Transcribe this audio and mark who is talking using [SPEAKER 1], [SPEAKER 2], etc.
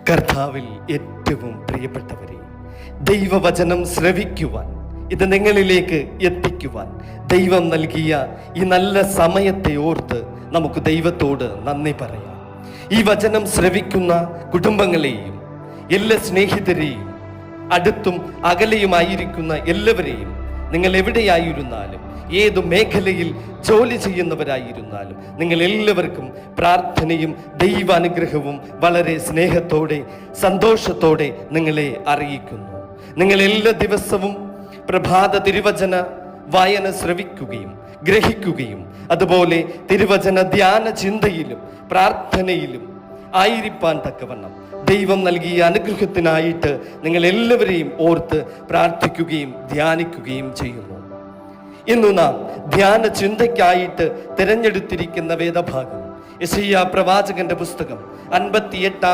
[SPEAKER 1] കർത്താവിൽ ഏറ്റവും പ്രിയപ്പെട്ടവരെ, ദൈവവചനം ശ്രവിക്കുവാൻ, ഇത് നിങ്ങളിലേക്ക് എത്തിക്കുവാൻ ദൈവം നൽകിയ ഈ നല്ല സമയത്തെ ഓർത്ത് നമുക്ക് ദൈവത്തോട് നന്ദി പറയാം. ഈ വചനം ശ്രവിക്കുന്ന കുടുംബങ്ങളെയും എല്ലാ സ്നേഹിതരെയും അടുത്തും അകലെയുമായിരിക്കുന്ന എല്ലാവരെയും, നിങ്ങൾ എവിടെയായിരുന്നാലും ഏതു മേഖലയിൽ ജോലി ചെയ്യുന്നവരായിരുന്നാലും നിങ്ങൾ എല്ലാവർക്കും പ്രാർത്ഥനയും ദൈവാനുഗ്രഹവും വളരെ സ്നേഹത്തോടെ സന്തോഷത്തോടെ നിങ്ങളെ അറിയിക്കുന്നു. നിങ്ങൾ എല്ലാ ദിവസവും പ്രഭാത തിരുവചന വായന ശ്രവിക്കുകയും ഗ്രഹിക്കുകയും അതുപോലെ തിരുവചന ധ്യാന ചിന്തയിലും പ്രാർത്ഥനയിലും ആയിരിക്കാൻ തക്കവണ്ണം ദൈവം നൽകിയ അനുഗ്രഹത്തിനായിട്ട് നിങ്ങൾ എല്ലാവരെയും ഓർത്ത് പ്രാർത്ഥിക്കുകയും ധ്യാനിക്കുകയും ചെയ്യുന്നു. ഇന്ന് നാം ധ്യാന ചിന്തയ്ക്കായിട്ട് തിരഞ്ഞെടുത്തിരിക്കുന്ന വേദഭാഗം യെശയ്യാ പ്രവാചകന്റെ പുസ്തകം 58